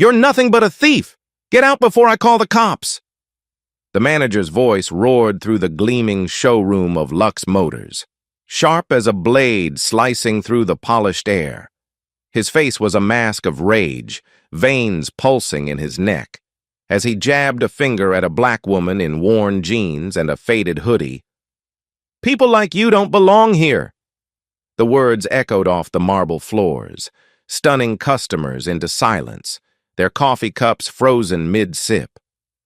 You're nothing but a thief! Get out before I call the cops! The manager's voice roared through the gleaming showroom of Lux Motors, sharp as a blade slicing through the polished air. His face was a mask of rage, veins pulsing in his neck, as he jabbed a finger at a black woman in worn jeans and a faded hoodie. "People like you don't belong here." The words echoed off the marble floors, stunning customers into silence, their coffee cups frozen mid-sip.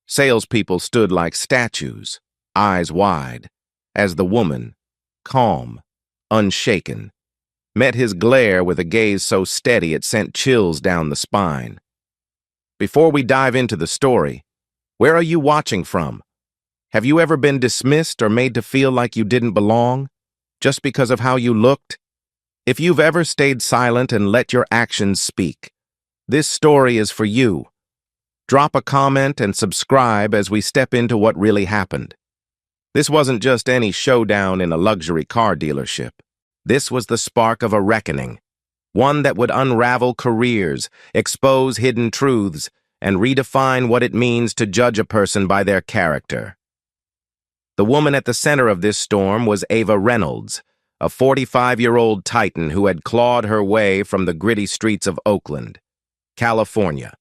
Salespeople stood like statues, eyes wide, as the woman, calm, unshaken, met his glare with a gaze so steady it sent chills down the spine. Before we dive into the story, where are you watching from? Have you ever been dismissed or made to feel like you didn't belong, just because of how you looked? If you've ever stayed silent and let your actions speak, this story is for you. Drop a comment and subscribe as we step into what really happened. This wasn't just any showdown in a luxury car dealership. This was the spark of a reckoning, one that would unravel careers, expose hidden truths, and redefine what it means to judge a person by their character. The woman at the center of this storm was Ava Reynolds, a 45-year-old titan who had clawed her way from the gritty streets of Oakland, California,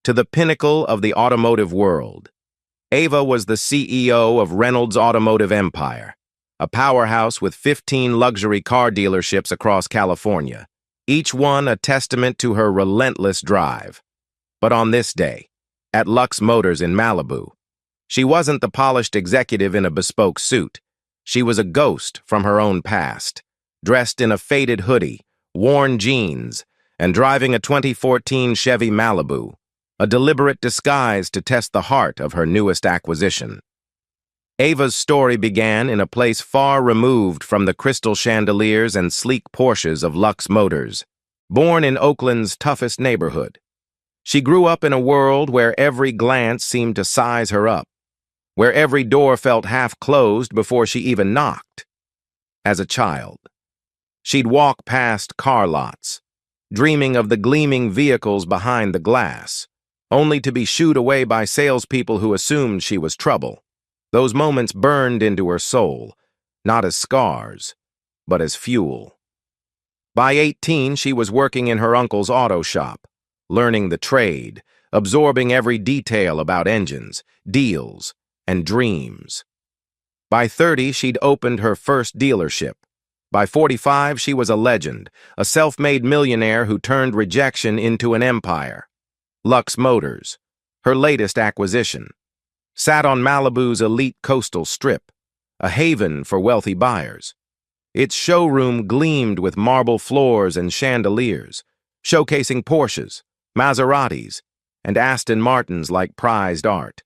to the pinnacle of the automotive world. Ava was the CEO of Reynolds Automotive Empire, a powerhouse with 15 luxury car dealerships across California, each one a testament to her relentless drive. But on this day, at Lux Motors in Malibu, she wasn't the polished executive in a bespoke suit. She was a ghost from her own past, dressed in a faded hoodie, worn jeans, and driving a 2014 Chevy Malibu, a deliberate disguise to test the heart of her newest acquisition. Ava's story began in a place far removed from the crystal chandeliers and sleek Porsches of Lux Motors. Born in Oakland's toughest neighborhood, she grew up in a world where every glance seemed to size her up, where every door felt half closed before she even knocked. As a child, she'd walk past car lots, dreaming of the gleaming vehicles behind the glass, only to be shooed away by salespeople who assumed she was trouble. Those moments burned into her soul, not as scars, but as fuel. By 18, she was working in her uncle's auto shop, learning the trade, absorbing every detail about engines, deals, and dreams. By 30, she'd opened her first dealership. By 45, she was a legend, a self-made millionaire who turned rejection into an empire. Lux Motors, her latest acquisition, sat on Malibu's elite coastal strip, a haven for wealthy buyers. Its showroom gleamed with marble floors and chandeliers, showcasing Porsches, Maseratis, and Aston Martins like prized art.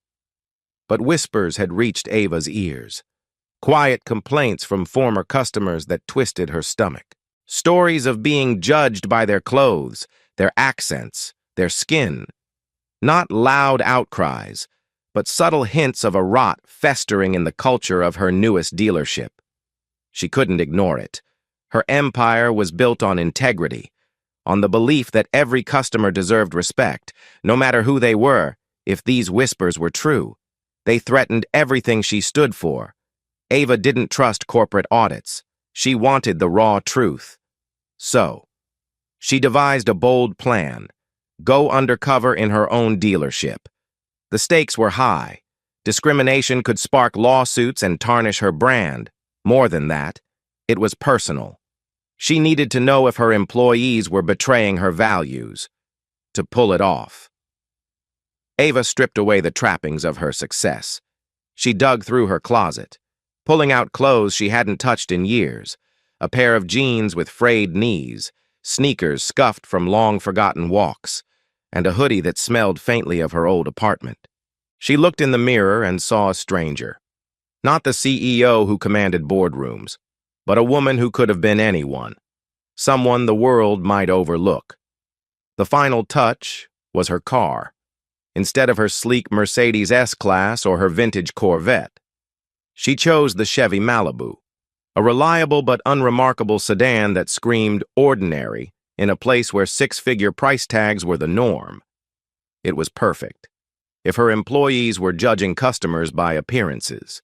But whispers had reached Ava's ears, quiet complaints from former customers that twisted her stomach. Stories of being judged by their clothes, their accents, their skin. Not loud outcries, but subtle hints of a rot festering in the culture of her newest dealership. She couldn't ignore it. Her empire was built on integrity, on the belief that every customer deserved respect, no matter who they were. If these whispers were true, they threatened everything she stood for. Ava didn't trust corporate audits. She wanted the raw truth. So, she devised a bold plan: go undercover in her own dealership. The stakes were high. Discrimination could spark lawsuits and tarnish her brand. More than that, it was personal. She needed to know if her employees were betraying her values. To pull it off, Ava stripped away the trappings of her success. She dug through her closet, pulling out clothes she hadn't touched in years, a pair of jeans with frayed knees, sneakers scuffed from long-forgotten walks, and a hoodie that smelled faintly of her old apartment. She looked in the mirror and saw a stranger. Not the CEO who commanded boardrooms, but a woman who could have been anyone, someone the world might overlook. The final touch was her car. Instead of her sleek Mercedes S-Class or her vintage Corvette, she chose the Chevy Malibu, a reliable but unremarkable sedan that screamed ordinary in a place where six-figure price tags were the norm. It was perfect. If her employees were judging customers by appearances,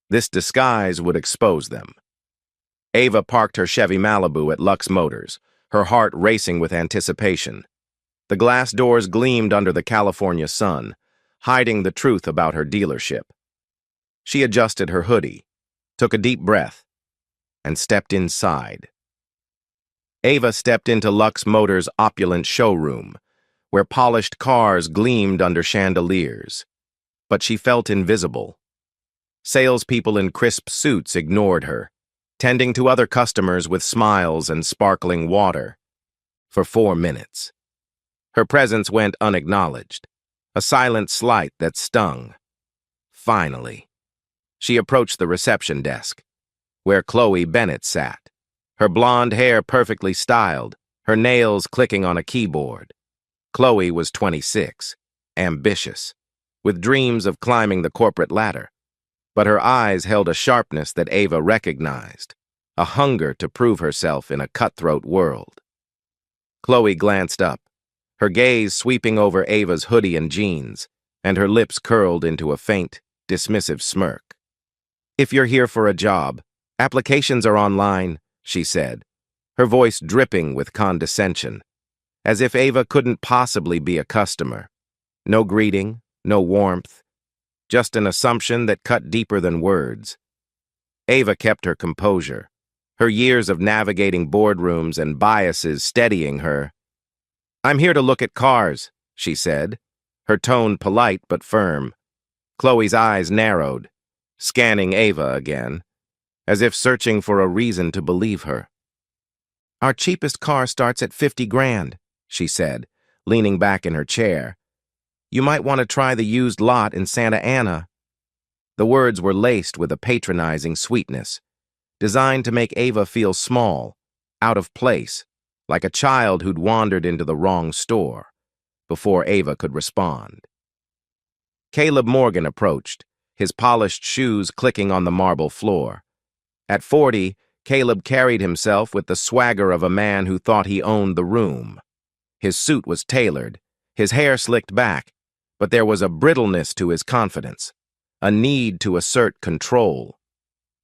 this disguise would expose them. Ava parked her Chevy Malibu at Lux Motors, her heart racing with anticipation. The glass doors gleamed under the California sun, hiding the truth about her dealership. She adjusted her hoodie, took a deep breath, and stepped inside. Ava stepped into Lux Motors' opulent showroom, where polished cars gleamed under chandeliers. But she felt invisible. Salespeople in crisp suits ignored her, tending to other customers with smiles and sparkling water. For 4 minutes. Her presence went unacknowledged, a silent slight that stung. Finally, she approached the reception desk, where Chloe Bennett sat, her blonde hair perfectly styled, her nails clicking on a keyboard. Chloe was 26, ambitious, with dreams of climbing the corporate ladder. But her eyes held a sharpness that Ava recognized, a hunger to prove herself in a cutthroat world. Chloe glanced up, her gaze sweeping over Ava's hoodie and jeans, and her lips curled into a faint, dismissive smirk. "If you're here for a job, applications are online," she said, her voice dripping with condescension, as if Ava couldn't possibly be a customer. No greeting, no warmth, just an assumption that cut deeper than words. Ava kept her composure, her years of navigating boardrooms and biases steadying her. "I'm here to look at cars," she said, her tone polite but firm. Chloe's eyes narrowed, scanning Ava again, as if searching for a reason to believe her. "Our cheapest car starts at 50 grand, she said, leaning back in her chair. "You might want to try the used lot in Santa Ana." The words were laced with a patronizing sweetness, designed to make Ava feel small, out of place, like a child who'd wandered into the wrong store, before Ava could respond. Caleb Morgan approached, his polished shoes clicking on the marble floor. At 40, Caleb carried himself with the swagger of a man who thought he owned the room. His suit was tailored, his hair slicked back, but there was a brittleness to his confidence, a need to assert control.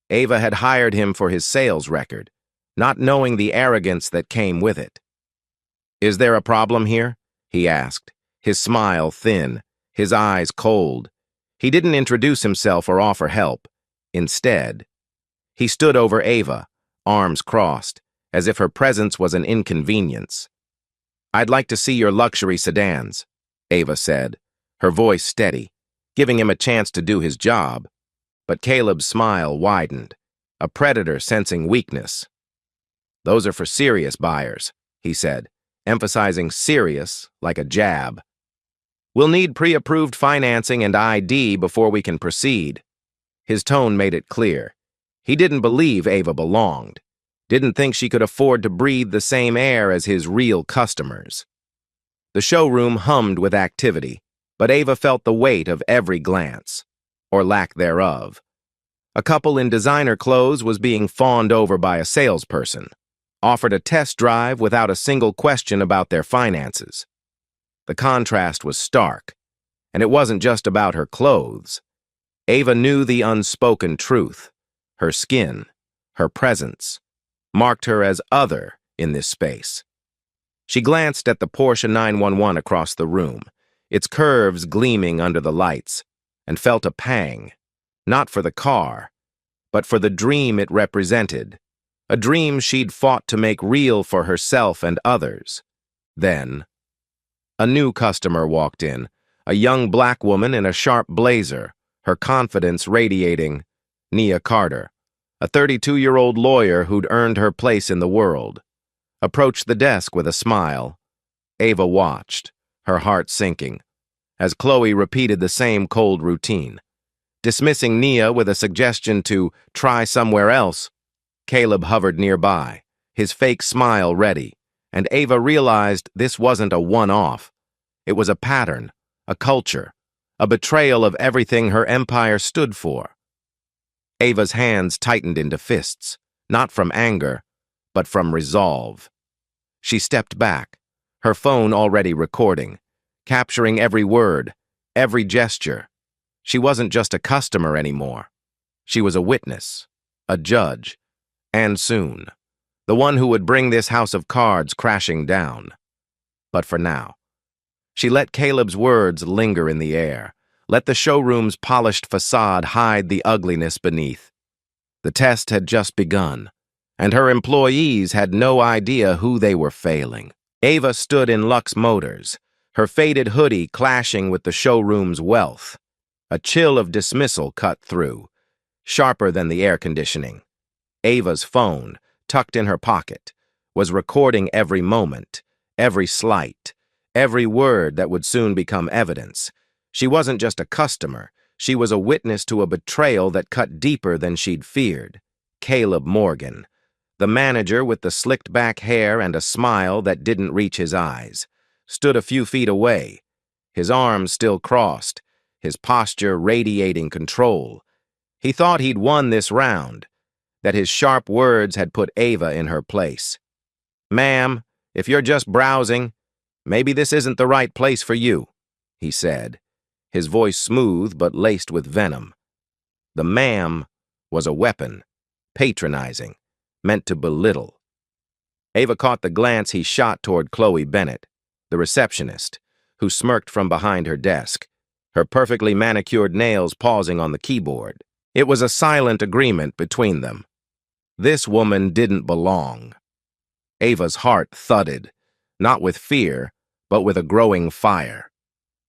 Ava had hired him for his sales record, not knowing the arrogance that came with it. "Is there a problem here?" he asked, his smile thin, his eyes cold. He didn't introduce himself or offer help. Instead, he stood over Ava, arms crossed, as if her presence was an inconvenience. "I'd like to see your luxury sedans," Ava said, her voice steady, giving him a chance to do his job. But Caleb's smile widened, a predator sensing weakness. "Those are for serious buyers," he said, emphasizing serious like a jab. "We'll need pre-approved financing and ID before we can proceed." His tone made it clear. He didn't believe Ava belonged, didn't think she could afford to breathe the same air as his real customers. The showroom hummed with activity, but Ava felt the weight of every glance, or lack thereof. A couple in designer clothes was being fawned over by a salesperson, offered a test drive without a single question about their finances. The contrast was stark, and it wasn't just about her clothes. Ava knew the unspoken truth. Her skin, her presence, marked her as other in this space. She glanced at the Porsche 911 across the room, its curves gleaming under the lights, and felt a pang, not for the car, but for the dream it represented, a dream she'd fought to make real for herself and others. Then, a new customer walked in, a young black woman in a sharp blazer, her confidence radiating. Nia Carter, a 32-year-old lawyer who'd earned her place in the world, approached the desk with a smile. Ava watched, her heart sinking, as Chloe repeated the same cold routine. Dismissing Nia with a suggestion to try somewhere else, Caleb hovered nearby, his fake smile ready, and Ava realized this wasn't a one-off. It was a pattern, a culture, a betrayal of everything her empire stood for. Ava's hands tightened into fists, not from anger, but from resolve. She stepped back, her phone already recording, capturing every word, every gesture. She wasn't just a customer anymore. She was a witness, a judge, and soon, the one who would bring this house of cards crashing down. But for now, she let Caleb's words linger in the air, let the showroom's polished facade hide the ugliness beneath. The test had just begun, and her employees had no idea who they were failing. Ava stood in Lux Motors, her faded hoodie clashing with the showroom's wealth. A chill of dismissal cut through, sharper than the air conditioning. Ava's phone, tucked in her pocket, was recording every moment, every slight, every word that would soon become evidence. She wasn't just a customer, she was a witness to a betrayal that cut deeper than she'd feared. Caleb Morgan, the manager with the slicked-back hair and a smile that didn't reach his eyes, stood a few feet away, his arms still crossed, his posture radiating control. He thought he'd won this round, that his sharp words had put Ava in her place. "Ma'am, if you're just browsing, maybe this isn't the right place for you," he said, his voice smooth but laced with venom. The ma'am was a weapon, patronizing, meant to belittle. Ava caught the glance he shot toward Chloe Bennett, the receptionist, who smirked from behind her desk, her perfectly manicured nails pausing on the keyboard. It was a silent agreement between them. This woman didn't belong. Ava's heart thudded, not with fear, but with a growing fire.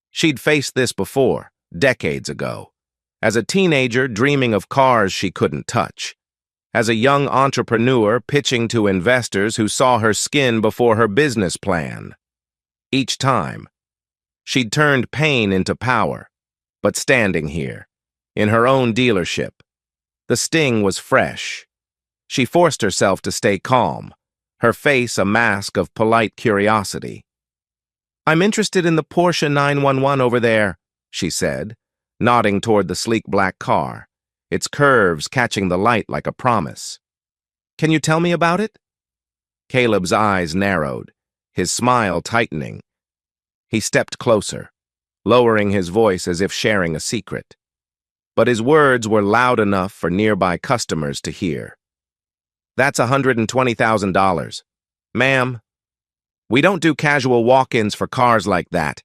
She'd faced this before, decades ago, as a teenager dreaming of cars she couldn't touch, as a young entrepreneur pitching to investors who saw her skin before her business plan. Each time, she'd turned pain into power, but standing here, in her own dealership, the sting was fresh. She forced herself to stay calm, her face a mask of polite curiosity. "I'm interested in the Porsche 911 over there," she said, nodding toward the sleek black car, its curves catching the light like a promise. "Can you tell me about it?" Caleb's eyes narrowed, his smile tightening. He stepped closer, lowering his voice as if sharing a secret. But his words were loud enough for nearby customers to hear. "That's $120,000. Ma'am, we don't do casual walk-ins for cars like that.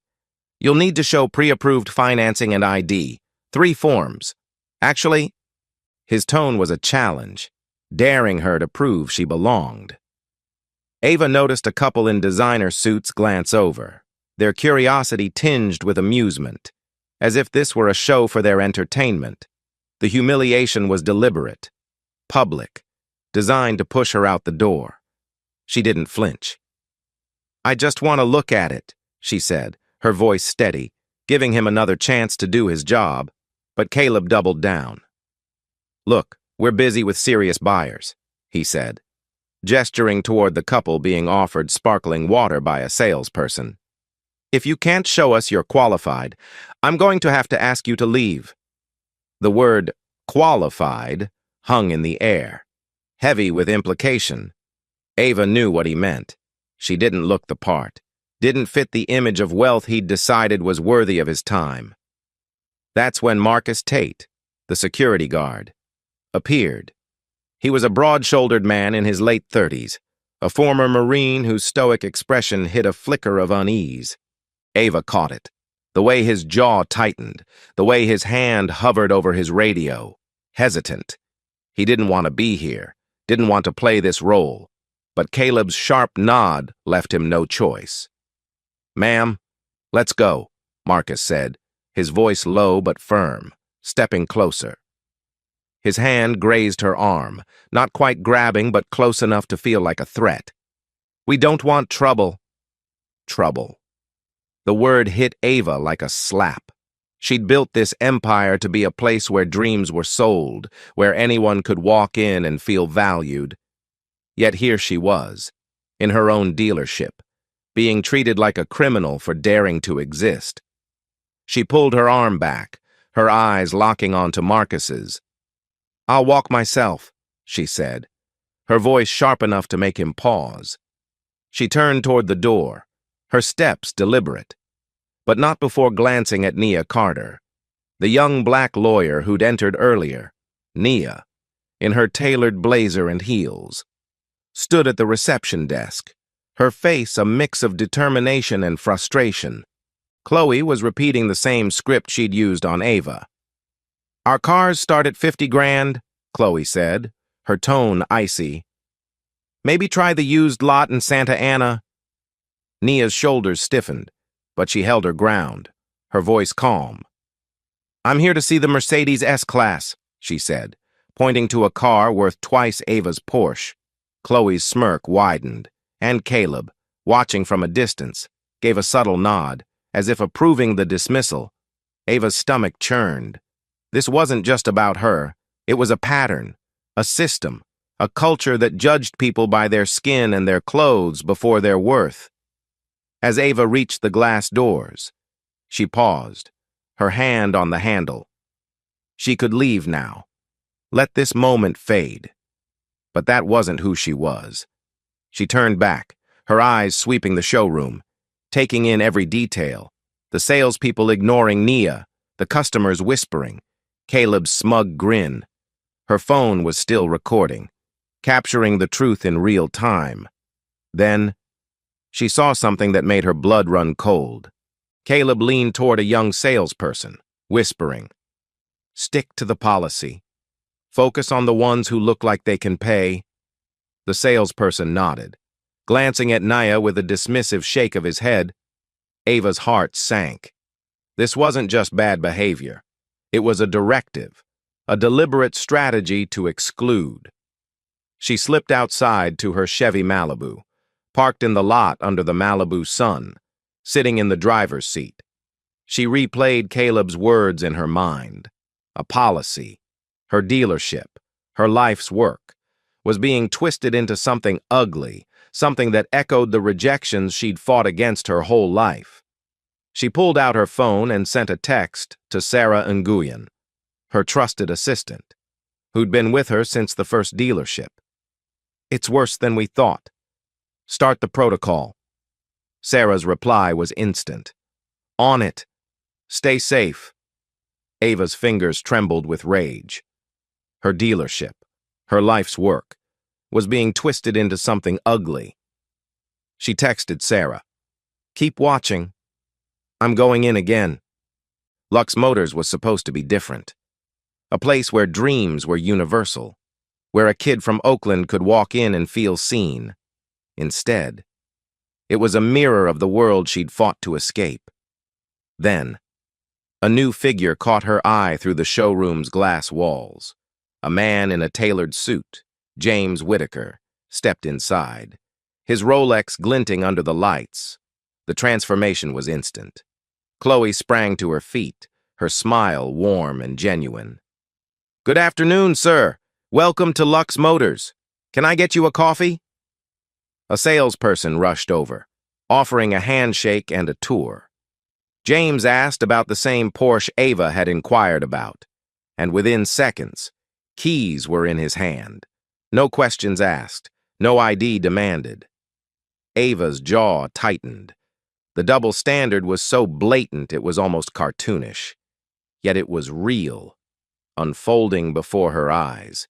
You'll need to show pre-approved financing and ID, 3 forms. Actually," his tone was a challenge, daring her to prove she belonged. Ava noticed a couple in designer suits glance over, their curiosity tinged with amusement, as if this were a show for their entertainment. The humiliation was deliberate, public, designed to push her out the door. She didn't flinch. "I just want to look at it," she said, her voice steady, giving him another chance to do his job, but Caleb doubled down. "Look, we're busy with serious buyers," he said, gesturing toward the couple being offered sparkling water by a salesperson. "If you can't show us you're qualified, I'm going to have to ask you to leave." The word qualified hung in the air, heavy with implication. Ava knew what he meant. She didn't look the part, didn't fit the image of wealth he'd decided was worthy of his time. That's when Marcus Tate, the security guard, appeared. He was a broad-shouldered man in his late 30s, a former Marine whose stoic expression hid a flicker of unease. Ava caught it, the way his jaw tightened, the way his hand hovered over his radio, hesitant. He didn't want to be here, didn't want to play this role, but Caleb's sharp nod left him no choice. "Ma'am, let's go," Marcus said, his voice low but firm, stepping closer. His hand grazed her arm, not quite grabbing but close enough to feel like a threat. "We don't want trouble." Trouble. The word hit Ava like a slap. She'd built this empire to be a place where dreams were sold, where anyone could walk in and feel valued. Yet here she was, in her own dealership, being treated like a criminal for daring to exist. She pulled her arm back, her eyes locking onto Marcus's. "I'll walk myself," she said, her voice sharp enough to make him pause. She turned toward the door, her steps deliberate. but not before glancing at Nia Carter, the young black lawyer who'd entered earlier. Nia, in her tailored blazer and heels, stood at the reception desk, her face a mix of determination and frustration. Chloe was repeating the same script she'd used on Ava. "Our cars start at 50 grand, Chloe said, her tone icy. "Maybe try the used lot in Santa Ana." Nia's shoulders stiffened, but she held her ground, her voice calm. "I'm here to see the Mercedes S-Class," she said, pointing to a car worth twice Ava's Porsche. Chloe's smirk widened, and Caleb, watching from a distance, gave a subtle nod, as if approving the dismissal. Ava's stomach churned. This wasn't just about her. It was a pattern, a system, a culture that judged people by their skin and their clothes before their worth. As Ava reached the glass doors, she paused, her hand on the handle. She could leave now. Let this moment fade. But that wasn't who she was. She turned back, her eyes sweeping the showroom, taking in every detail, the salespeople ignoring Nia, the customers whispering, Caleb's smug grin. Her phone was still recording, capturing the truth in real time. Then, she saw something that made her blood run cold. Caleb leaned toward a young salesperson, whispering, "Stick to the policy. Focus on the ones who look like they can pay." The salesperson nodded, glancing at Nia with a dismissive shake of his head. Ava's heart sank. This wasn't just bad behavior. It was a directive, a deliberate strategy to exclude. She slipped outside to her Chevy Malibu, parked in the lot under the Malibu sun, sitting in the driver's seat. She replayed Caleb's words in her mind. A policy, her dealership, her life's work, was being twisted into something ugly, something that echoed the rejections she'd fought against her whole life. She pulled out her phone and sent a text to Sarah Nguyen, her trusted assistant, who'd been with her since the first dealership. "It's worse than we thought. Start the protocol." Sarah's reply was instant. "On it. Stay safe." Ava's fingers trembled with rage. Her dealership, her life's work, was being twisted into something ugly. She texted Sarah, "Keep watching. I'm going in again." Lux Motors was supposed to be different. A place where dreams were universal, where a kid from Oakland could walk in and feel seen. Instead, it was a mirror of the world she'd fought to escape. Then, a new figure caught her eye through the showroom's glass walls. A man in a tailored suit, James Whitaker, stepped inside, his Rolex glinting under the lights. The transformation was instant. Chloe sprang to her feet, her smile warm and genuine. "Good afternoon, sir. Welcome to Lux Motors. Can I get you a coffee?" A salesperson rushed over, offering a handshake and a tour. James asked about the same Porsche Ava had inquired about, and within seconds, keys were in his hand. No questions asked, no ID demanded. Ava's jaw tightened. The double standard was so blatant it was almost cartoonish. Yet it was real, unfolding before her eyes.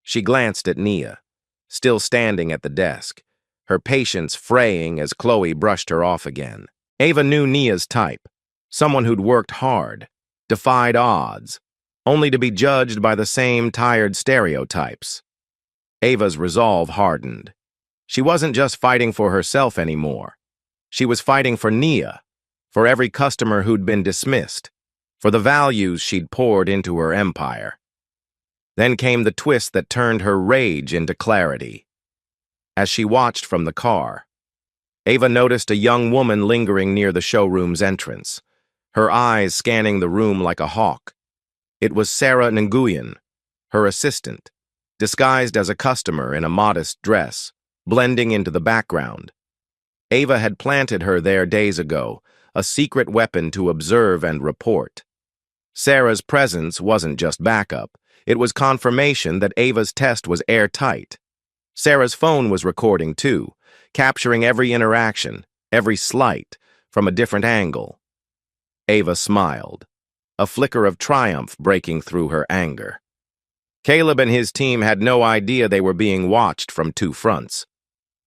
She glanced at Nia, still standing at the desk, her patience fraying as Chloe brushed her off again. Ava knew Nia's type, someone who'd worked hard, defied odds, only to be judged by the same tired stereotypes. Ava's resolve hardened. She wasn't just fighting for herself anymore. She was fighting for Nia, for every customer who'd been dismissed, for the values she'd poured into her empire. Then came the twist that turned her rage into clarity. As she watched from the car, Ava noticed a young woman lingering near the showroom's entrance, her eyes scanning the room like a hawk. It was Sarah Nguyen, her assistant, disguised as a customer in a modest dress, blending into the background. Ava had planted her there days ago, a secret weapon to observe and report. Sarah's presence wasn't just backup, it was confirmation that Ava's test was airtight. Sarah's phone was recording too, capturing every interaction, every slight, from a different angle. Ava smiled, a flicker of triumph breaking through her anger. Caleb and his team had no idea they were being watched from two fronts.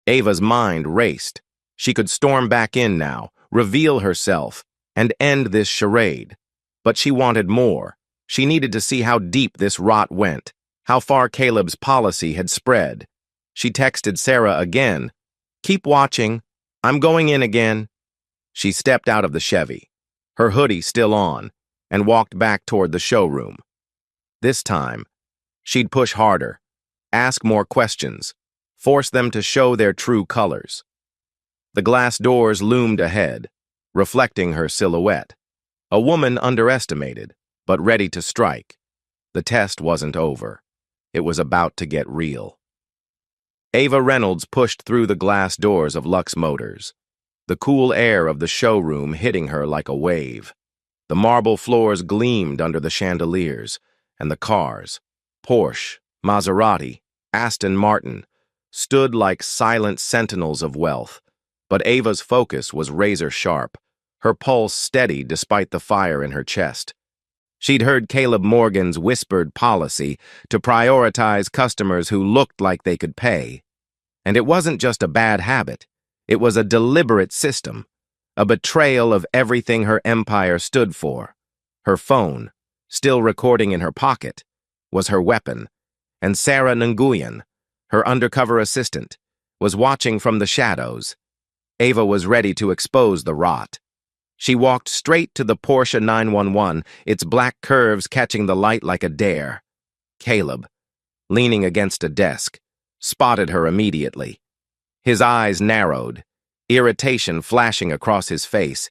Ava's mind raced. She could storm back in now, reveal herself, and end this charade. But she wanted more. She needed to see how deep this rot went, how far Caleb's policy had spread. She texted Sarah again. "Keep watching. I'm going in again." She stepped out of the Chevy, her hoodie still on, and walked back toward the showroom. This time, she'd push harder, ask more questions, force them to show their true colors. The glass doors loomed ahead, reflecting her silhouette. A woman underestimated, but ready to strike. The test wasn't over. It was about to get real. Ava Reynolds pushed through the glass doors of Lux Motors, the cool air of the showroom hitting her like a wave. The marble floors gleamed under the chandeliers, and the cars, Porsche, Maserati, Aston Martin, stood like silent sentinels of wealth. But Ava's focus was razor sharp, her pulse steady despite the fire in her chest. She'd heard Caleb Morgan's whispered policy to prioritize customers who looked like they could pay. And it wasn't just a bad habit. It was a deliberate system, a betrayal of everything her empire stood for. Her phone, still recording in her pocket, was her weapon, and Sarah Nguyen, her undercover assistant, was watching from the shadows. Ava was ready to expose the rot. She walked straight to the Porsche 911, its black curves catching the light like a dare. Caleb, leaning against a desk, spotted her immediately. His eyes narrowed, irritation flashing across his face.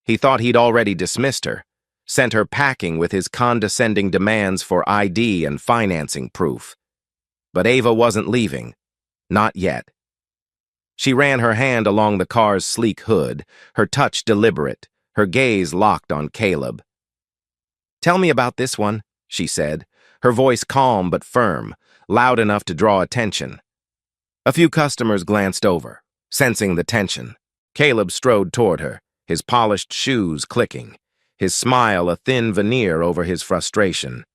He thought he'd already dismissed her, sent her packing with his condescending demands for ID and financing proof. But Ava wasn't leaving. Not yet. She ran her hand along the car's sleek hood, her touch deliberate, her gaze locked on Caleb. "Tell me about this one," she said, her voice calm but firm, loud enough to draw attention. A few customers glanced over, sensing the tension. Caleb strode toward her, his polished shoes clicking, his smile a thin veneer over his frustration.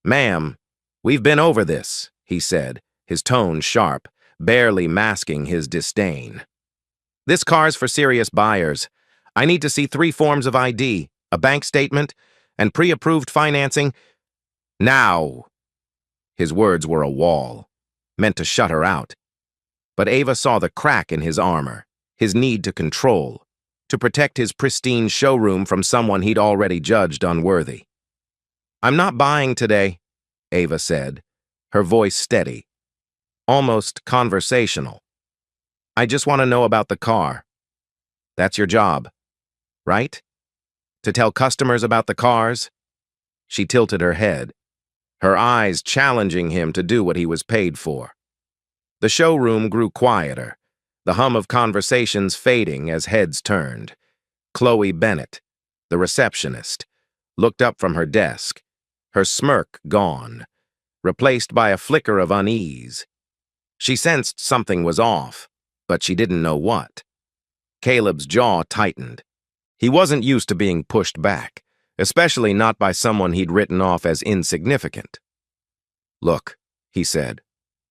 "Ma'am, we've been over this," he said, his tone sharp, barely masking his disdain. "This car's for serious buyers. I need to see 3 forms of ID, a bank statement, and pre-approved financing. Now!" His words were a wall, meant to shut her out. But Ava saw the crack in his armor, his need to control, to protect his pristine showroom from someone he'd already judged unworthy. "I'm not buying today," Ava said, her voice steady, almost conversational. "I just want to know about the car. That's your job, right? To tell customers about the cars?" She tilted her head, her eyes challenging him to do what he was paid for. The showroom grew quieter, the hum of conversations fading as heads turned. Chloe Bennett, the receptionist, looked up from her desk, her smirk gone, replaced by a flicker of unease. She sensed something was off, but she didn't know what. Caleb's jaw tightened. He wasn't used to being pushed back, especially not by someone he'd written off as insignificant. "Look," he said,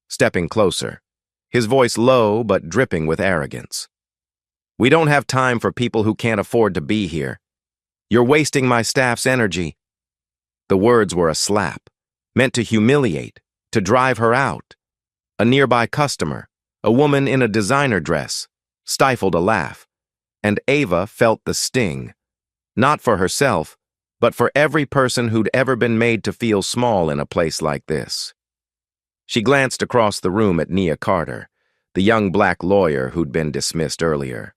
stepping closer, his voice low but dripping with arrogance. "We don't have time for people who can't afford to be here. You're wasting my staff's energy." The words were a slap, meant to humiliate, to drive her out. A nearby customer, a woman in a designer dress, stifled a laugh, and Ava felt the sting, not for herself, but for every person who'd ever been made to feel small in a place like this. She glanced across the room at Nia Carter, the young black lawyer who'd been dismissed earlier.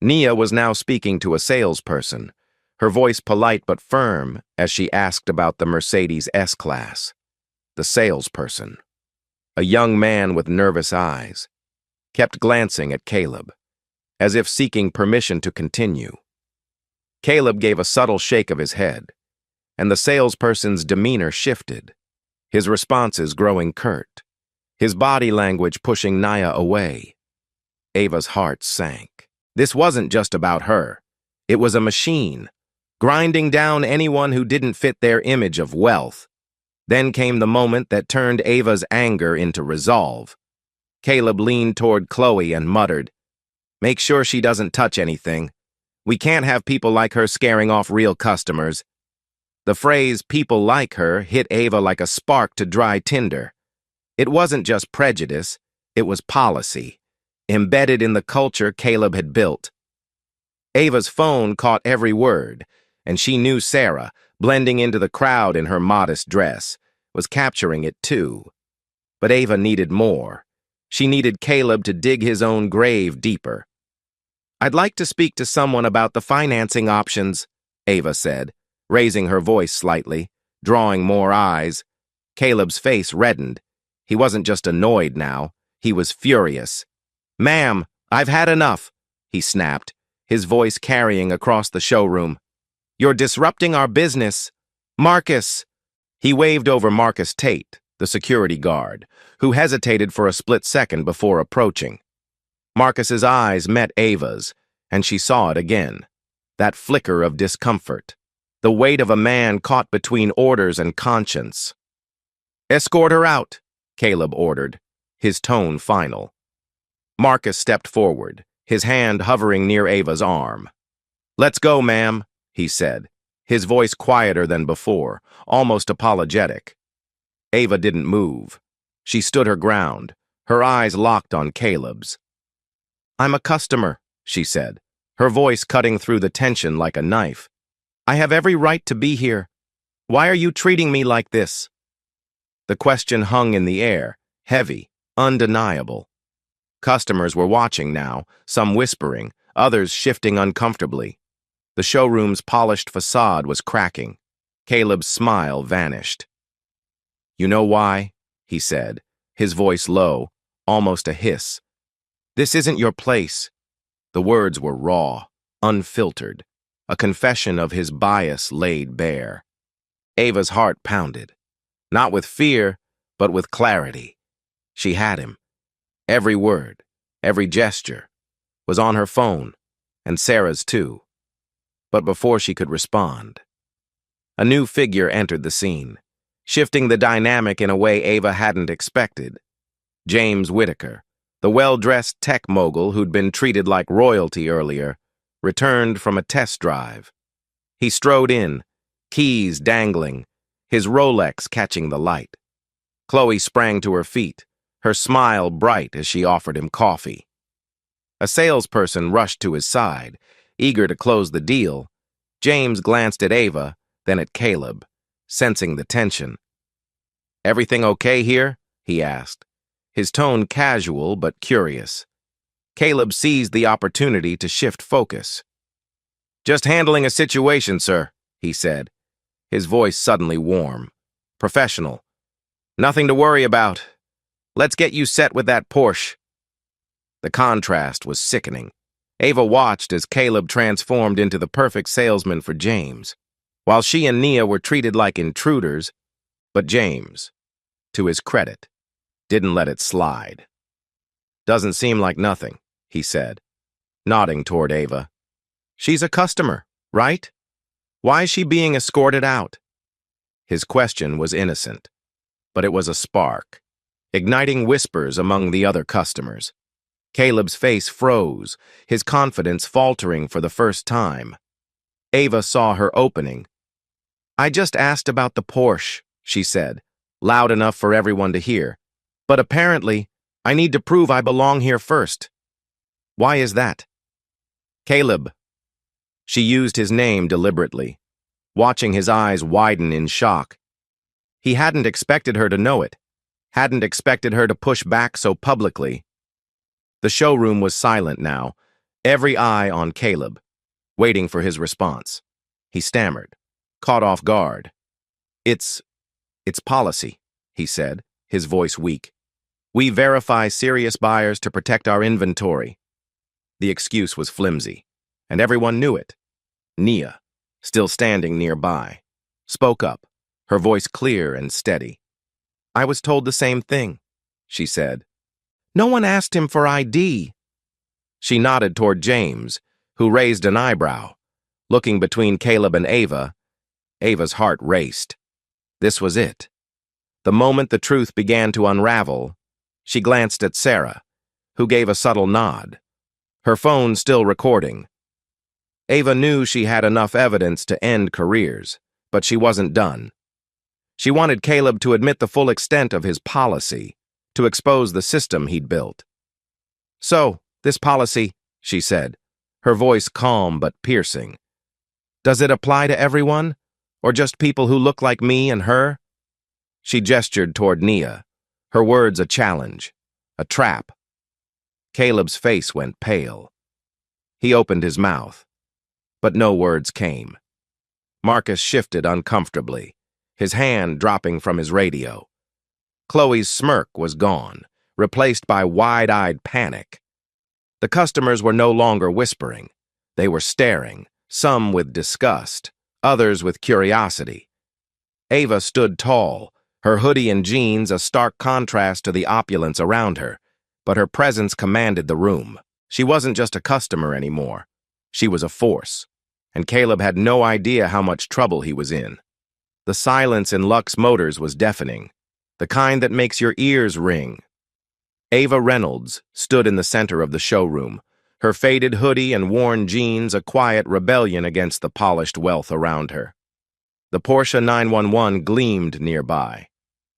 Nia was now speaking to a salesperson, her voice polite but firm as she asked about the Mercedes S-Class. The salesperson, a young man with nervous eyes, kept glancing at Caleb, as if seeking permission to continue. Caleb gave a subtle shake of his head, and the salesperson's demeanor shifted, his responses growing curt, his body language pushing Nia away. Ava's heart sank. This wasn't just about her. It was a machine, grinding down anyone who didn't fit their image of wealth. Then came the moment that turned Ava's anger into resolve. Caleb leaned toward Chloe and muttered, "Make sure she doesn't touch anything. We can't have people like her scaring off real customers." The phrase "people like her" hit Ava like a spark to dry tinder. It wasn't just prejudice, it was policy, embedded in the culture Caleb had built. Ava's phone caught every word, and she knew Sarah, blending into the crowd in her modest dress, was capturing it too. But Ava needed more. She needed Caleb to dig his own grave deeper. "I'd like to speak to someone about the financing options," Ava said, raising her voice slightly, drawing more eyes. Caleb's face reddened. He wasn't just annoyed now, he was furious. "Ma'am, I've had enough," he snapped, his voice carrying across the showroom. "You're disrupting our business. Marcus!" He waved over Marcus Tate, the security guard, who hesitated for a split second before approaching. Marcus's eyes met Ava's, and she saw it again. That flicker of discomfort. The weight of a man caught between orders and conscience. "Escort her out," Caleb ordered, his tone final. Marcus stepped forward, his hand hovering near Ava's arm. "Let's go, ma'am," he said, his voice quieter than before, almost apologetic. Ava didn't move. She stood her ground, her eyes locked on Caleb's. "I'm a customer," she said, her voice cutting through the tension like a knife. "I have every right to be here. Why are you treating me like this?" The question hung in the air, heavy, undeniable. Customers were watching now, some whispering, others shifting uncomfortably. The showroom's polished facade was cracking. Caleb's smile vanished. "You know why?" he said, his voice low, almost a hiss. "This isn't your place." The words were raw, unfiltered, a confession of his bias laid bare. Ava's heart pounded, not with fear, but with clarity. She had him. Every word, every gesture, was on her phone, and Sarah's too. But before she could respond, a new figure entered the scene, shifting the dynamic in a way Ava hadn't expected. James Whitaker, the well-dressed tech mogul who'd been treated like royalty earlier, returned from a test drive. He strode in, keys dangling, his Rolex catching the light. Chloe sprang to her feet, her smile bright as she offered him coffee. A salesperson rushed to his side, eager to close the deal. James glanced at Ava, then at Caleb, sensing the tension. "Everything okay here?" he asked, his tone casual but curious. Caleb seized the opportunity to shift focus. "Just handling a situation, sir," he said, his voice suddenly warm, professional. "Nothing to worry about. Let's get you set with that Porsche." The contrast was sickening. Ava watched as Caleb transformed into the perfect salesman for James, while she and Nia were treated like intruders. But James, to his credit, didn't let it slide. "Doesn't seem like nothing," he said, nodding toward Ava. "She's a customer, right? Why is she being escorted out?" His question was innocent, but it was a spark, igniting whispers among the other customers. Caleb's face froze, his confidence faltering for the first time. Ava saw her opening. "I just asked about the Porsche," she said, loud enough for everyone to hear. "But apparently, I need to prove I belong here first." "Why is that?" "Caleb." She used his name deliberately, watching his eyes widen in shock. He hadn't expected her to know it, hadn't expected her to push back so publicly. The showroom was silent now, every eye on Caleb, waiting for his response. He stammered, caught off guard. It's policy," he said, his voice weak. "We verify serious buyers to protect our inventory." The excuse was flimsy, and everyone knew it. Nia, still standing nearby, spoke up, her voice clear and steady. "I was told the same thing," she said. "No one asked him for ID." She nodded toward James, who raised an eyebrow. Looking between Caleb and Ava, Ava's heart raced. This was it. The moment the truth began to unravel, she glanced at Sarah, who gave a subtle nod, her phone still recording. Ava knew she had enough evidence to end careers, but she wasn't done. She wanted Caleb to admit the full extent of his policy, to expose the system he'd built. "So, this policy," she said, her voice calm but piercing. "Does it apply to everyone, or just people who look like me and her?" She gestured toward Nia, her words a challenge, a trap. Caleb's face went pale. He opened his mouth, but no words came. Marcus shifted uncomfortably, his hand dropping from his radio. Chloe's smirk was gone, replaced by wide-eyed panic. The customers were no longer whispering. They were staring, some with disgust, others with curiosity. Ava stood tall, her hoodie and jeans a stark contrast to the opulence around her, but her presence commanded the room. She wasn't just a customer anymore. She was a force, and Caleb had no idea how much trouble he was in. The silence in Lux Motors was deafening, the kind that makes your ears ring. Ava Reynolds stood in the center of the showroom, her faded hoodie and worn jeans a quiet rebellion against the polished wealth around her. The Porsche 911 gleamed nearby,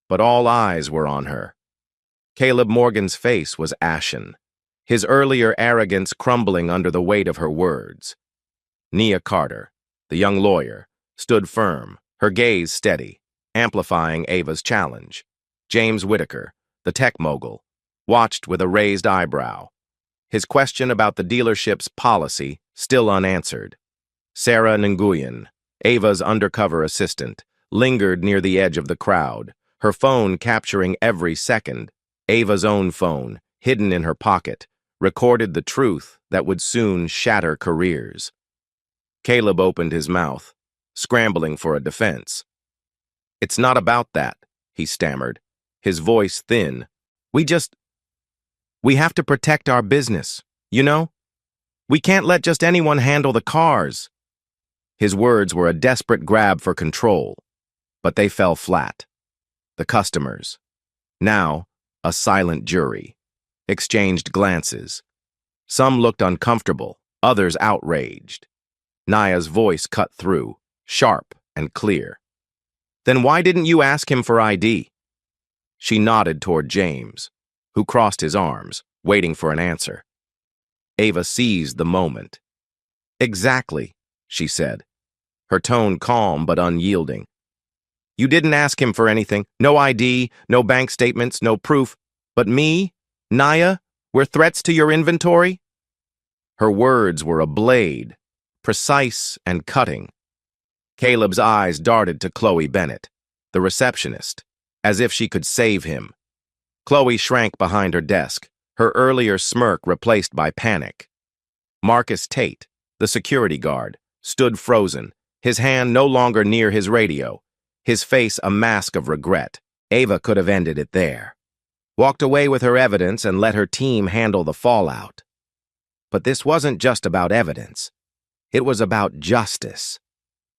but all eyes were on her. Caleb Morgan's face was ashen, his earlier arrogance crumbling under the weight of her words. Nia Carter, the young lawyer, stood firm, her gaze steady, amplifying Ava's challenge. James Whitaker, the tech mogul, watched with a raised eyebrow, his question about the dealership's policy still unanswered. Sarah Nguyen, Ava's undercover assistant, lingered near the edge of the crowd, her phone capturing every second. Ava's own phone, hidden in her pocket, recorded the truth that would soon shatter careers. Caleb opened his mouth, scrambling for a defense. "It's not about that," he stammered, his voice thin. We have to protect our business, you know? We can't let just anyone handle the cars." His words were a desperate grab for control, but they fell flat. The customers, now a silent jury, exchanged glances. Some looked uncomfortable, others outraged. Nia's voice cut through, sharp and clear. "Then why didn't you ask him for ID?" She nodded toward James, who crossed his arms, waiting for an answer. Ava seized the moment. "Exactly," she said, her tone calm but unyielding. "You didn't ask him for anything. No ID, no bank statements, no proof. But me, Nia, we're threats to your inventory?" Her words were a blade, precise and cutting. Caleb's eyes darted to Chloe Bennett, the receptionist, as if she could save him. Chloe shrank behind her desk, her earlier smirk replaced by panic. Marcus Tate, the security guard, stood frozen, his hand no longer near his radio, his face a mask of regret. Ava could have ended it there. Walked away with her evidence and let her team handle the fallout. But this wasn't just about evidence. It was about justice.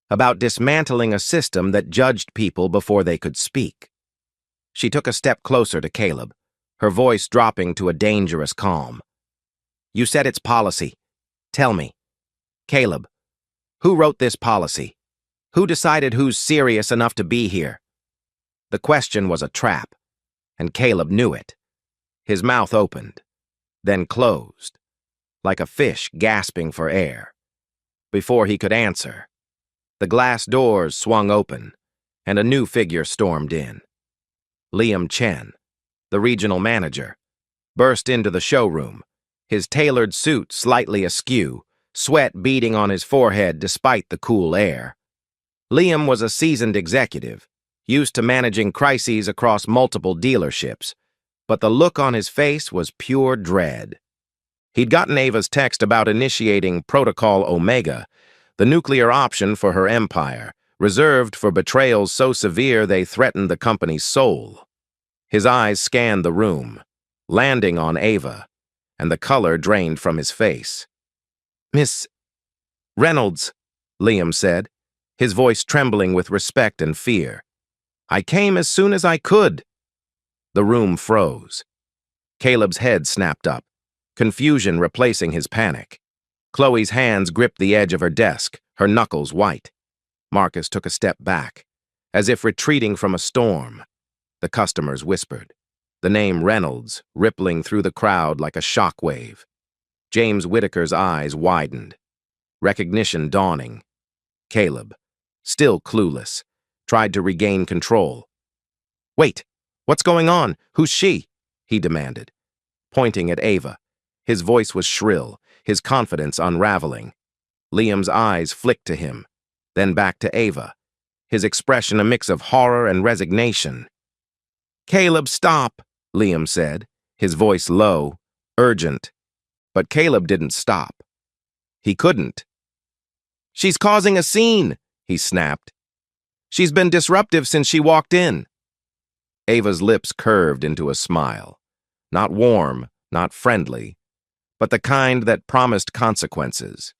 About dismantling a system that judged people before they could speak. She took a step closer to Caleb, her voice dropping to a dangerous calm. "You said it's policy. Tell me, Caleb, who wrote this policy? Who decided who's serious enough to be here?" The question was a trap, and Caleb knew it. His mouth opened, then closed, like a fish gasping for air. Before he could answer, the glass doors swung open, and a new figure stormed in. Liam Chen, the regional manager, burst into the showroom, his tailored suit slightly askew, sweat beading on his forehead despite the cool air. Liam was a seasoned executive, used to managing crises across multiple dealerships, but the look on his face was pure dread. He'd gotten Ava's text about initiating Protocol Omega, the nuclear option for her empire, reserved for betrayals so severe they threatened the company's soul. His eyes scanned the room, landing on Ava, and the color drained from his face. "Miss Reynolds," Liam said, his voice trembling with respect and fear. I came as soon as I could. The room froze. Caleb's head snapped up, confusion replacing his panic. Chloe's hands gripped the edge of her desk, her knuckles white. Marcus took a step back, as if retreating from a storm. The customers whispered, the name Reynolds rippling through the crowd like a shockwave. James Whitaker's eyes widened, recognition dawning. Caleb, still clueless, tried to regain control. Wait, what's going on? Who's she? He demanded, pointing at Ava. His voice was shrill, his confidence unraveling. Liam's eyes flicked to him, then back to Ava, his expression a mix of horror and resignation. Caleb, stop, Liam said, his voice low, urgent. But Caleb didn't stop. He couldn't. She's causing a scene, he snapped. She's been disruptive since she walked in. Ava's lips curved into a smile. Not warm, not friendly, but the kind that promised consequences.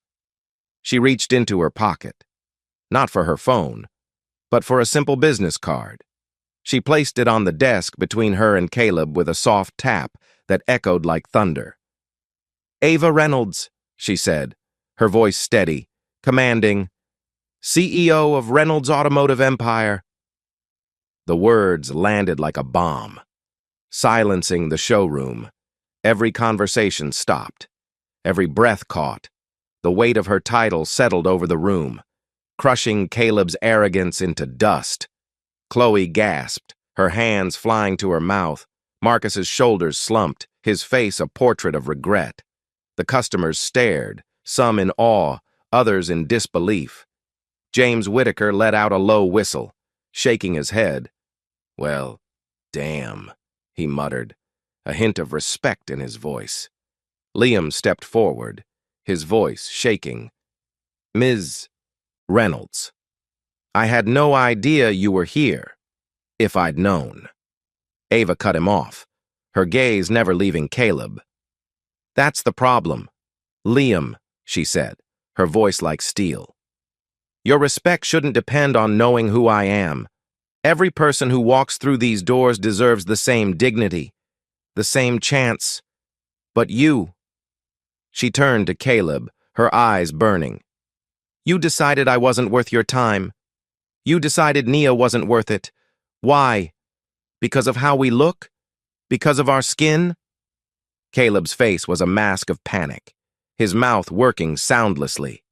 She reached into her pocket, not for her phone, but for a simple business card. She placed it on the desk between her and Caleb with a soft tap that echoed like thunder. Ava Reynolds, she said, her voice steady, commanding, CEO of Reynolds Automotive Empire. The words landed like a bomb, silencing the showroom. Every conversation stopped. Every breath caught. The weight of her title settled over the room, crushing Caleb's arrogance into dust. Chloe gasped, her hands flying to her mouth. Marcus's shoulders slumped, his face a portrait of regret. The customers stared, some in awe, others in disbelief. James Whitaker let out a low whistle, shaking his head. Well, damn, he muttered, a hint of respect in his voice. Liam stepped forward, his voice shaking. Ms. Reynolds, I had no idea you were here, if I'd known. Ava cut him off, her gaze never leaving Caleb. That's the problem. Liam, she said, her voice like steel. Your respect shouldn't depend on knowing who I am. Every person who walks through these doors deserves the same dignity, the same chance. But you... She turned to Caleb, her eyes burning. You decided I wasn't worth your time. You decided Nia wasn't worth it. Why? Because of how we look? Because of our skin? Caleb's face was a mask of panic, his mouth working soundlessly.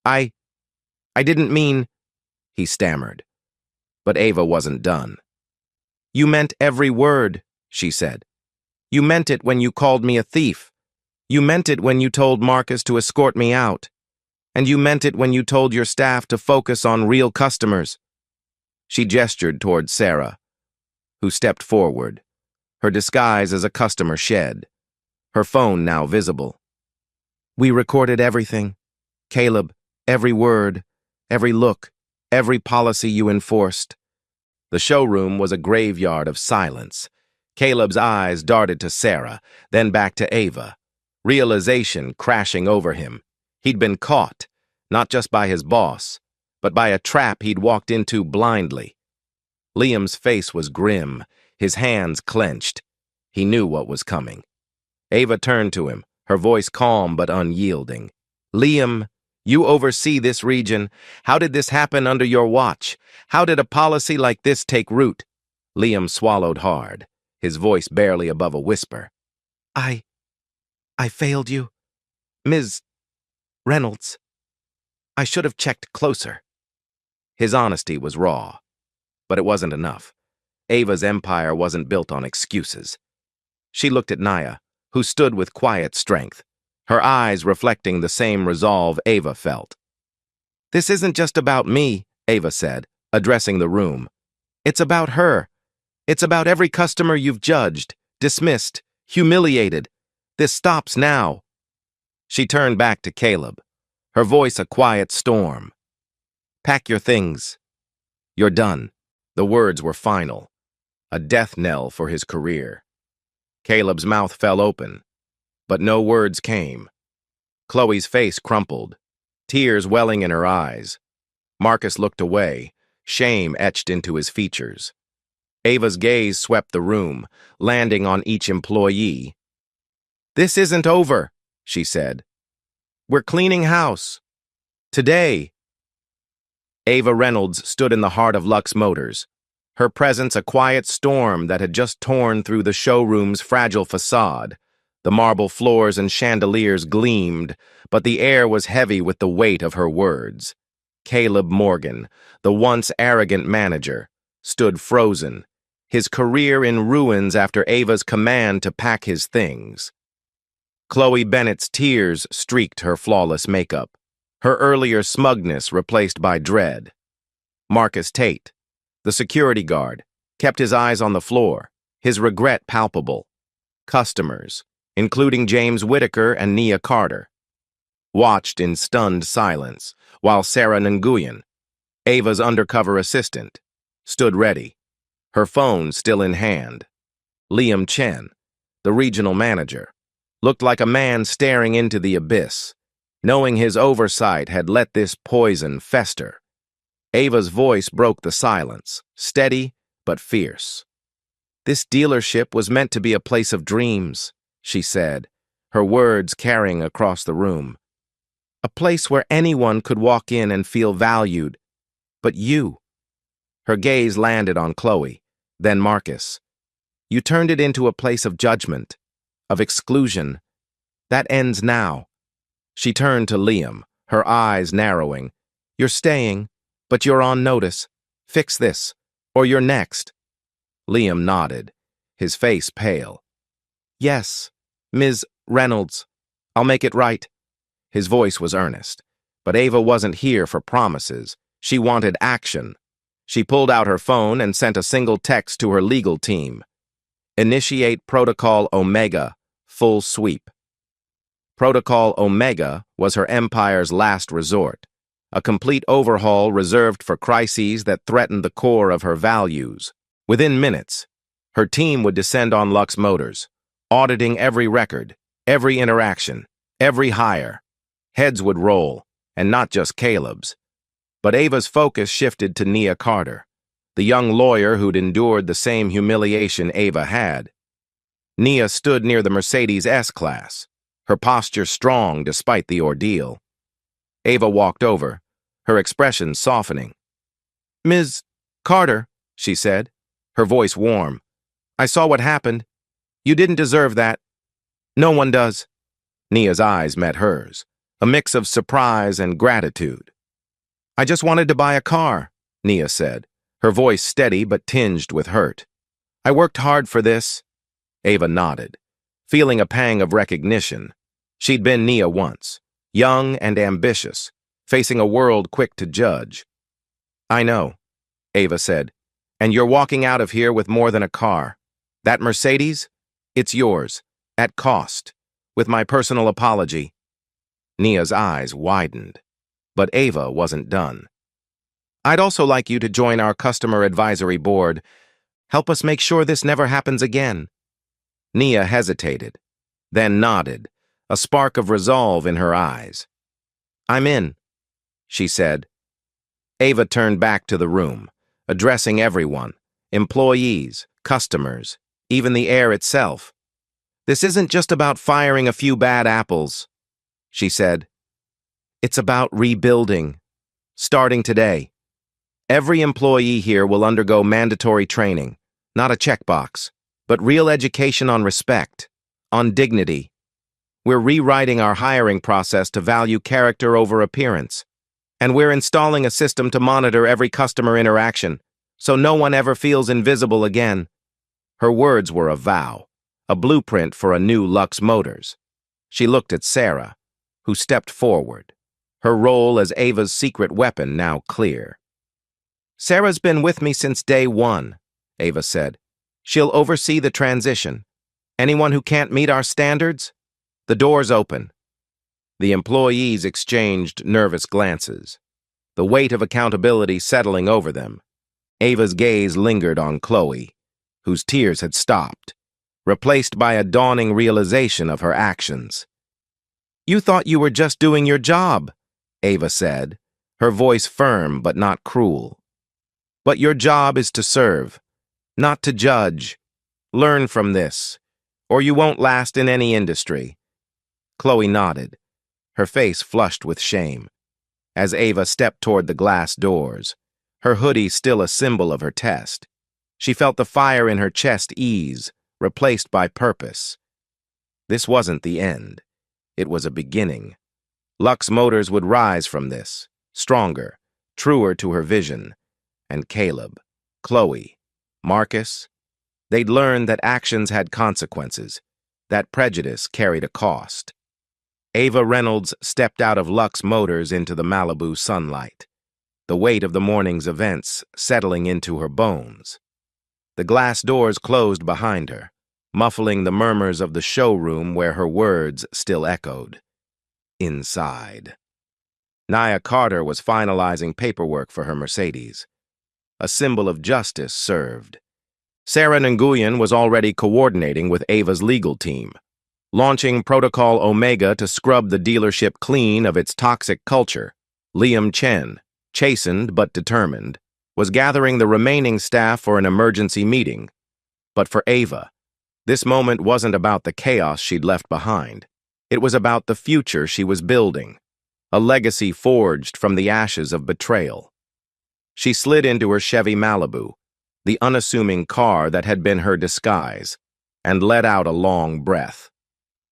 I didn't mean, he stammered. But Ava wasn't done. You meant every word, she said. You meant it when you called me a thief. You meant it when you told Marcus to escort me out. And you meant it when you told your staff to focus on real customers. She gestured toward Sarah, who stepped forward, her disguise as a customer shed, her phone now visible. We recorded everything. Caleb, every word, every look, every policy you enforced. The showroom was a graveyard of silence. Caleb's eyes darted to Sarah, then back to Ava. Realization crashing over him. He'd been caught, not just by his boss, but by a trap he'd walked into blindly. Liam's face was grim, his hands clenched. He knew what was coming. Ava turned to him, her voice calm but unyielding. Liam, you oversee this region. How did this happen under your watch? How did a policy like this take root? Liam swallowed hard, his voice barely above a whisper. I failed you, Ms. Reynolds. I should have checked closer. His honesty was raw, but it wasn't enough. Ava's empire wasn't built on excuses. She looked at Nia, who stood with quiet strength, her eyes reflecting the same resolve Ava felt. This isn't just about me, Ava said, addressing the room. It's about her. It's about every customer you've judged, dismissed, humiliated. This stops now. She turned back to Caleb, her voice a quiet storm. Pack your things. You're done. The words were final, a death knell for his career. Caleb's mouth fell open, but no words came. Chloe's face crumpled, tears welling in her eyes. Marcus looked away, shame etched into his features. Ava's gaze swept the room, landing on each employee. "This isn't over," she said. "We're cleaning house. Today." Ava Reynolds stood in the heart of Lux Motors, her presence a quiet storm that had just torn through the showroom's fragile facade. The marble floors and chandeliers gleamed, but the air was heavy with the weight of her words. Caleb Morgan, the once arrogant manager, stood frozen, his career in ruins after Ava's command to pack his things. Chloe Bennett's tears streaked her flawless makeup, her earlier smugness replaced by dread. Marcus Tate, the security guard, kept his eyes on the floor, his regret palpable. Customers, including James Whitaker and Nia Carter, watched in stunned silence, while Sarah Nguyen, Ava's undercover assistant, stood ready, her phone still in hand. Liam Chen, the regional manager, looked like a man staring into the abyss, knowing his oversight had let this poison fester. Ava's voice broke the silence, steady but fierce. "This dealership was meant to be a place of dreams," she said, her words carrying across the room. "A place where anyone could walk in and feel valued. But you—" Her gaze landed on Chloe, then Marcus. "You turned it into a place of judgment, of exclusion. That ends now." She turned to Liam, her eyes narrowing. "You're staying, but you're on notice. Fix this, or you're next." Liam nodded, his face pale. "Yes, Ms. Reynolds. I'll make it right." His voice was earnest, but Ava wasn't here for promises. She wanted action. She pulled out her phone and sent a single text to her legal team. "Initiate Protocol Omega, full sweep." Protocol Omega was her empire's last resort, a complete overhaul reserved for crises that threatened the core of her values. Within minutes, her team would descend on Lux Motors, auditing every record, every interaction, every hire. Heads would roll, and not just Caleb's. But Ava's focus shifted to Nia Carter, the young lawyer who'd endured the same humiliation Ava had. Nia stood near the Mercedes S-Class, her posture strong despite the ordeal. Ava walked over, her expression softening. "Ms. Carter," she said, her voice warm. "I saw what happened. You didn't deserve that. No one does." Nia's eyes met hers, a mix of surprise and gratitude. "I just wanted to buy a car," Nia said, her voice steady but tinged with hurt. "I worked hard for this." Ava nodded, feeling a pang of recognition. She'd been Nia once, young and ambitious, facing a world quick to judge. "I know," Ava said, "and you're walking out of here with more than a car. That Mercedes? It's yours, at cost, with my personal apology." Nia's eyes widened, but Ava wasn't done. "I'd also like you to join our customer advisory board. Help us make sure this never happens again." Nia hesitated, then nodded, a spark of resolve in her eyes. "I'm in," she said. Ava turned back to the room, addressing everyone, employees, customers, even the air itself. "This isn't just about firing a few bad apples," she said. "It's about rebuilding, starting today. Every employee here will undergo mandatory training, not a checkbox, but real education on respect, on dignity. We're rewriting our hiring process to value character over appearance, and we're installing a system to monitor every customer interaction, so no one ever feels invisible again." Her words were a vow, a blueprint for a new Lux Motors. She looked at Sarah, who stepped forward, her role as Ava's secret weapon now clear. "Sarah's been with me since day one," Ava said. "She'll oversee the transition. Anyone who can't meet our standards? The door's open." The employees exchanged nervous glances, the weight of accountability settling over them. Ava's gaze lingered on Chloe, whose tears had stopped, replaced by a dawning realization of her actions. "You thought you were just doing your job," Ava said, her voice firm but not cruel. But your job is to serve, not to judge. Learn from this, or you won't last in any industry. Chloe nodded, her face flushed with shame, as Ava stepped toward the glass doors, her hoodie still a symbol of her test. She felt the fire in her chest ease, replaced by purpose. This wasn't the end. It was a beginning. Lux Motors would rise from this, stronger, truer to her vision. And Caleb, Chloe, Marcus, they'd learn that actions had consequences, that prejudice carried a cost. Ava Reynolds stepped out of Lux Motors into the Malibu sunlight, the weight of the morning's events settling into her bones. The glass doors closed behind her, muffling the murmurs of the showroom where her words still echoed. Inside. Nia Carter was finalizing paperwork for her Mercedes. A symbol of justice served. Sarah Nguyen was already coordinating with Ava's legal team, launching Protocol Omega to scrub the dealership clean of its toxic culture. Liam Chen, chastened but determined, was gathering the remaining staff for an emergency meeting. But for Ava, this moment wasn't about the chaos she'd left behind. It was about the future she was building, a legacy forged from the ashes of betrayal. She slid into her Chevy Malibu, the unassuming car that had been her disguise, and let out a long breath.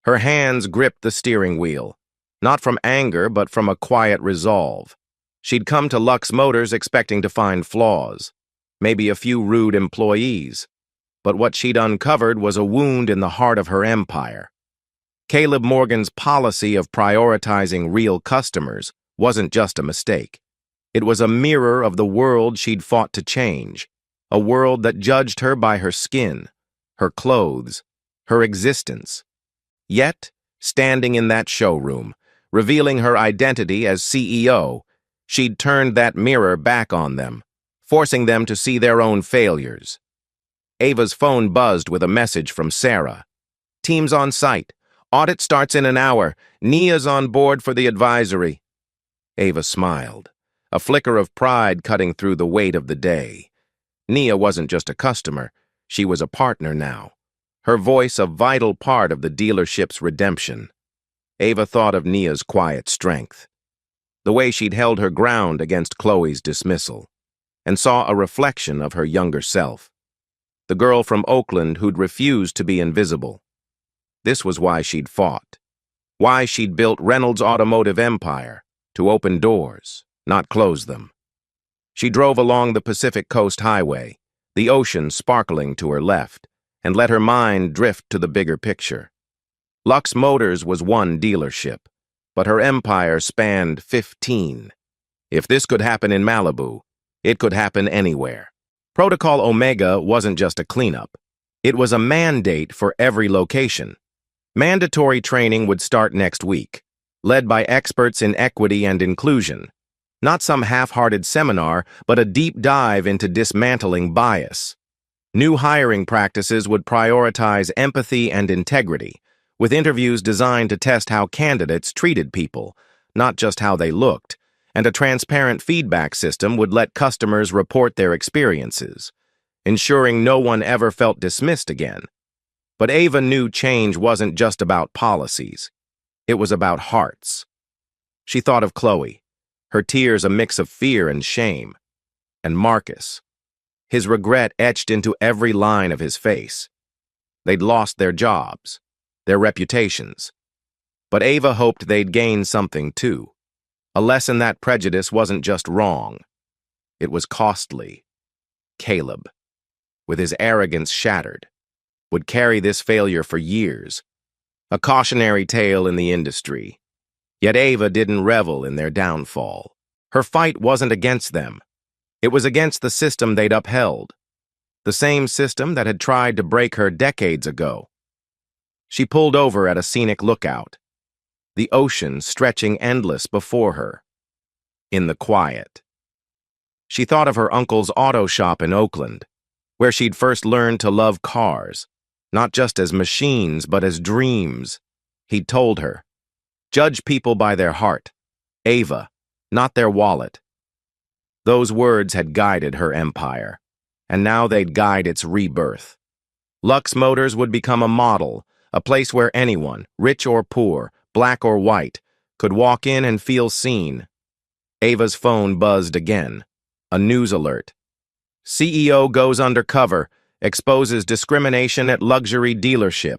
Her hands gripped the steering wheel, not from anger but from a quiet resolve. She'd come to Lux Motors expecting to find flaws, maybe a few rude employees, but what she'd uncovered was a wound in the heart of her empire. Caleb Morgan's policy of prioritizing real customers wasn't just a mistake. It was a mirror of the world she'd fought to change, a world that judged her by her skin, her clothes, her existence. Yet, standing in that showroom, revealing her identity as CEO, she'd turned that mirror back on them, forcing them to see their own failures. Ava's phone buzzed with a message from Sarah. Team's on site. Audit starts in an hour. Nia's on board for the advisory. Ava smiled, a flicker of pride cutting through the weight of the day. Nia wasn't just a customer, she was a partner now, her voice a vital part of the dealership's redemption. Ava thought of Nia's quiet strength, the way she'd held her ground against Chloe's dismissal, and saw a reflection of her younger self, the girl from Oakland who'd refused to be invisible. This was why she'd fought, why she'd built Reynolds' automotive empire, to open doors, not close them. She drove along the Pacific Coast Highway, the ocean sparkling to her left, and let her mind drift to the bigger picture. Lux Motors was one dealership, but her empire spanned 15. If this could happen in Malibu, it could happen anywhere. Protocol Omega wasn't just a cleanup. It was a mandate for every location. Mandatory training would start next week, led by experts in equity and inclusion. Not some half-hearted seminar, but a deep dive into dismantling bias. New hiring practices would prioritize empathy and integrity, with interviews designed to test how candidates treated people, not just how they looked, and a transparent feedback system would let customers report their experiences, ensuring no one ever felt dismissed again. But Ava knew change wasn't just about policies. It was about hearts. She thought of Chloe, her tears a mix of fear and shame, and Marcus, his regret etched into every line of his face. They'd lost their jobs, their reputations. But Ava hoped they'd gain something too, a lesson that prejudice wasn't just wrong. It was costly. Caleb, with his arrogance shattered, would carry this failure for years, a cautionary tale in the industry. Yet Ava didn't revel in their downfall. Her fight wasn't against them. It was against the system they'd upheld, the same system that had tried to break her decades ago. She pulled over at a scenic lookout, the ocean stretching endless before her. In the quiet, she thought of her uncle's auto shop in Oakland, where she'd first learned to love cars, not just as machines, but as dreams. He'd told her, judge people by their heart. Ava, not their wallet. Those words had guided her empire, and now they'd guide its rebirth. Lux Motors would become a model, a place where anyone, rich or poor, black or white, could walk in and feel seen. Ava's phone buzzed again. A news alert. CEO goes undercover, exposes discrimination at luxury dealership.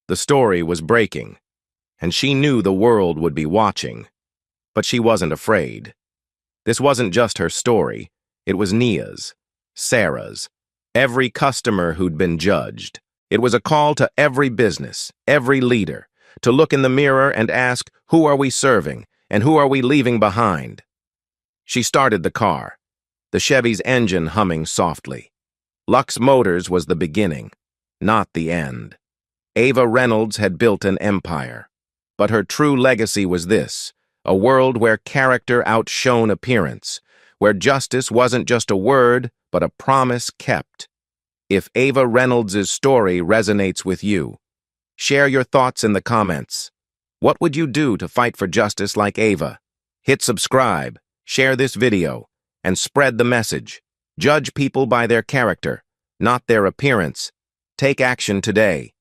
The story was breaking, and she knew the world would be watching. But she wasn't afraid. This wasn't just her story. It was Nia's, Sarah's, every customer who'd been judged. It was a call to every business, every leader, to look in the mirror and ask, who are we serving, and who are we leaving behind? She started the car, the Chevy's engine humming softly. Lux Motors was the beginning, not the end. Ava Reynolds had built an empire, but her true legacy was this: a world where character outshone appearance, where justice wasn't just a word, but a promise kept. If Ava Reynolds' story resonates with you, share your thoughts in the comments. What would you do to fight for justice like Ava? Hit subscribe, share this video, and spread the message. Judge people by their character, not their appearance. Take action today.